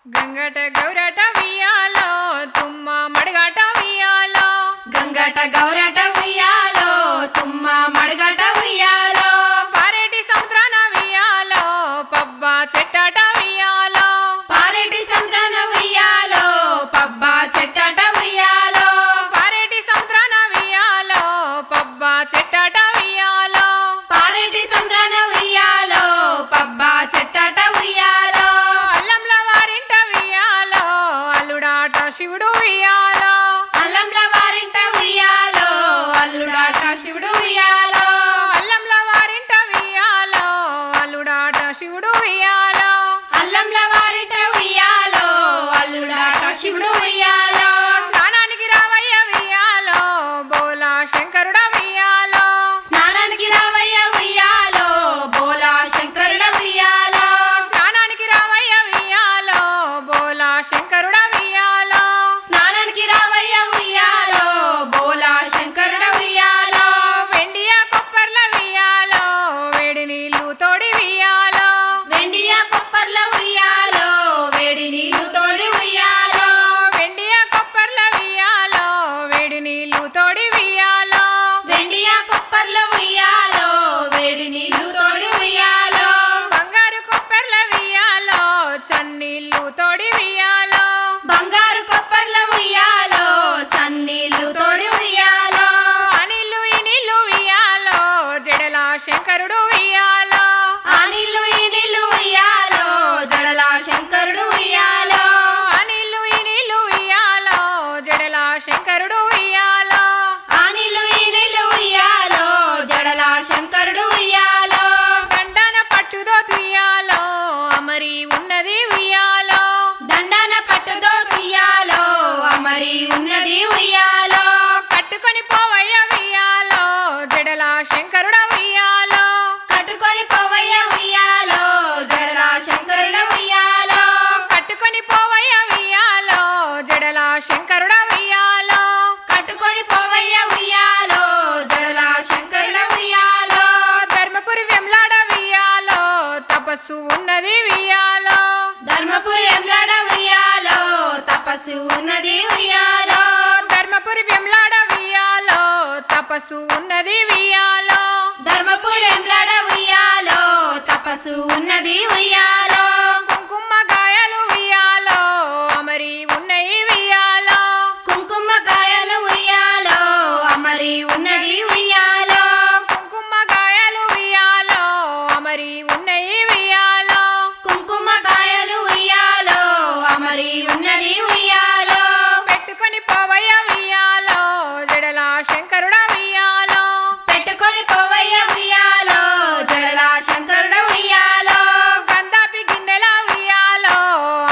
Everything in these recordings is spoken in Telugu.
గంగట గౌరట వియాలో తుమ్మ మడగట వియాలో గంగట గౌరట ఉయ్యాలో తుమ్మ మడగట ఉయ్యాలో పారేటి సముద్రాన వియాలో పబ్బ చెట్టట వియాలో పారేటి సముద్రాన ఉయ్యాలో పబ్బ చెట్టట ఉయ్యాలో పారేటి సముద్రాన వియాలో పబ్బ చెట్టట వియాలో పారేటి సముద్రాన ఉయ్యాలో పబ్బ చెట్టట ఉయ్యాలో అల్లంల వారింట వియాలో అల్లుడాట శివుడు వియాలో అల్లంల వారింట ఉయ్యాలో అల్లుడాట శివుడు ఉయ్యాలో అల్లంల వారింట వియాలో అల్లుడాట శివుడు వియాలో అల్లంల వారింట ఉయ్యాలో అల్లుడాట శివుడు ఉయ్యాలో స్నానానికి రావయ్య వియాలో బోలా శంకరుడ వియాలో స్నానానికి రావయ్య ఉయ్యాలో బోలా శంకరుల ఉయ్యాలో స్నానానికి రావయ్య వియాలో బోలా శంకరుడ వియాలో స్నానానికి రావయ్య ఉయ్యాలో బోలా శంకరుల ఉయ్యాలో వెండియ కొప్పర్ల వియాలో వేడి నీళ్లు తోడి వియాలో వెండియ కొప్పర్ల ఉయ్యాలో వేడి నీళ్లు తోడి ఉయ్యాలో వెండియ కొప్పర్ల వియాలో వేడి నీళ్లు తోడి వియాలో వెండియ కొప్పర్ల ఉయ్యాలో వేడి నీళ్లు తోడి ఉయ్యాలో బంగారు కొప్పర్ల వియాలో చన్నీళ్లు తోడి వియాలో బంగారు కొప్పర్ల ఉయ్యాలో చన్నీళ్లు తోడి ఉయ్యాలో ఆ నీళ్లు ఈ నీళ్లు వియాలో జడల శంకరుడు వియాలో ఆ నీళ్లు ఈ నీళ్లు ఉయ్యాలో జడల శంకరుడు ఉయ్యాలో ఆ నీళ్లు ఈ నీళ్లు వియాలో జడల శంకరుడు వియాలో ఆ నీళ్లు ఈ నీళ్లు ఉయ్యాలో జడల శంకరుడు ఉయ్యాలో దండన పట్టుదో తుయ్యాలో అమరి ఉన్నది వియాలో దండన పట్టుదో ఉయ్యాలో అమరి ఉన్నది ఉయ్యాలో కట్టుకొని పోవయ్య వియాలో జడల శంకరుడ వియాలో కట్టుకొని పోవయ్య ఉయ్యాలో జడల శంకరుల ఉయ్యాలో కట్టుకొని పోవయ్య వియాలో జడల శంకరుడ వియాలో కట్టుకొని పోవయ్య ఉయ్యాలో జడల శంకరుల ఉయ్యాలో ధర్మపురి వెంలాడ వియాలో తపస్సు ఉన్నది వియాలో ధర్మపురి ఎంలాడ ఉయ్యాలో తపస్సు ఉన్నది ఉయ్యాలో ధర్మపురి వెంలాడ వియాలో తపస్సు ఉన్నది వియాలో ధర్మపురి ఎంలాడ ఉయ్యాలో తపస్సు ఉన్నది ఉయ్యాలో కుంకుమ గాయాలు వియాలో అమరి ఉన్నాయి వియాలో కుంకుమ కాయలు ఉయ్యాలో అమరి ఉన్నది ఉయ్యాలో కుంకుమ గాయాలు వియాలో అమరి ఉన్నాయి వియాలో కుంకుమ కాయలు ఉయ్యాలో అమరి ఉన్నది ఉయ్యాలో పెట్టుకొని పోవయ్య వియాలో జడల శంకరుడ వియాలో పెట్టుకొని పోవయ్య ఉయ్యాలో జడల శంకరుడ ఉయ్యాలో గంధాపి గిన్నెల వియాలో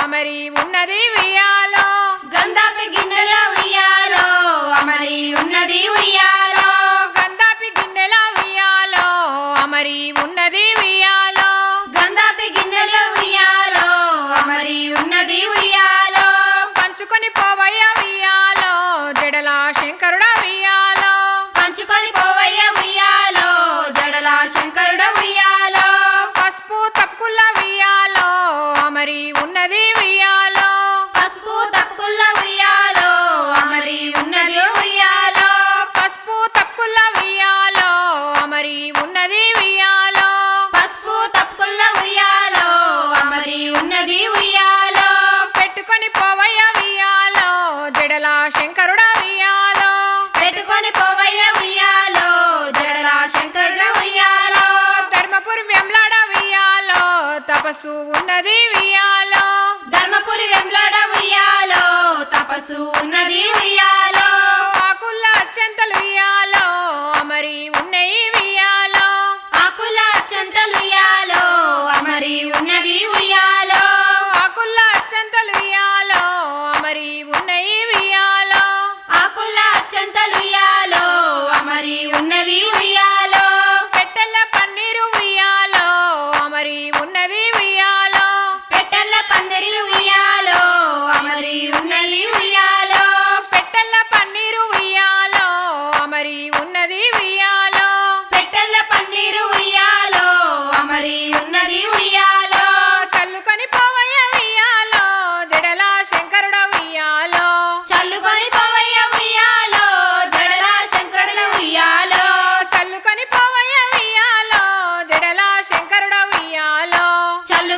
అమరి ఉన్నది వియాలో గంధాపి గిన్నెల ఉయ్యాలో అమరి ఉన్నది ఉయ్యాలో గంధాపి గిన్నెల వియాలో అమరి ఉన్నది వియాలో గంధాపి గిన్నెల ఉయ్యాలో అమరి ఉన్నది ఉయ్యాలో పంచుకొని పోవయ్య వియాలో జడల శంకరుడ వియాలో పంచుకొని పోవయ్య ఉయ్యాలో జడల శంకరుడ ఉయ్యాలో పసుపు తప్పుకుల్ల వియాలో అమరి ఉన్నది వియాలో పసుపు తప్పుకుల్ల ఉయ్యాలో అమరి ఉన్నది ఉయ్యాలో పసుపు తప్పుకుల్ల వియాలో అమరి ఉన్నది వియాలో పసుపు తప్పుకుల్ల ఉయ్యాలో అమరి ఉన్నది ఉయ్యాలో పెట్టుకొని పోవయ్య వియాలో జడల శంకరుడ వియాలో పెట్టుకొని పోవయ్య ఉయ్యాలో జడల శంకరుడ ఉయ్యాలో ధర్మపురి వెంలాడ వియాలో తపస్సు ఉన్నది వియాలో ధర్మపురి వెంలాడ ఉయ్యాలో తపస్సు ఉన్నది ఉయ్యాలో ఆకుల్ల అత్యంతలు వియాలో అమరి ఉన్నాయి వియాలో ఆకుల అచ్చంతలు ఉయ్యాలో అమరి ఉన్నది ఉయ్యాలో ఆకుల్ల అత్యంతలు వియాలో అమరి ఉన్నాయి వియాలో ఆకుల అచ్చంతలు ఉయ్యాలో అమరి ఉన్నది ఉయ్యాలో పెట్టెల్ల పన్నీరు వియాలో అమరి ఉన్నది వియాలో పెట్టెల్ల పందిరి ఉయ్యాలో అమరి ఉన్నది ఉయ్యాలో పెట్టెల్ల పన్నీరు వియాలో అమరి ఉన్నది వియాలో పెట్టెల్ల పన్నీరు ఉయ్యాలో అమరి ఉన్నది ఉయ్యాలో చల్లుకొని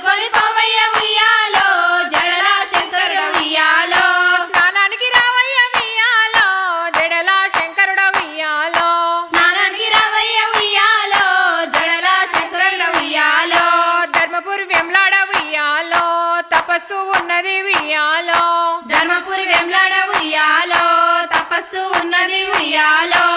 ఎత్తుకొని పోవయ్య ఉయ్యాలో జడల శంకరుడు ఉయ్యాలో స్నానానికి రావయ్య ఉయ్యాలో జడల శంకరుడు ఉయ్యాలో స్నానానికి రావయ్య ఉయ్యాలో జడల శంకరుడు ఉయ్యాలో ధర్మపురి వెంలాడ ఉయ్యాలో తపస్సు ఉన్నది ఉయ్యాలో ధర్మపురి వెంలాడ ఉయ్యాలో తపస్సు ఉన్నది ఉయ్యాలో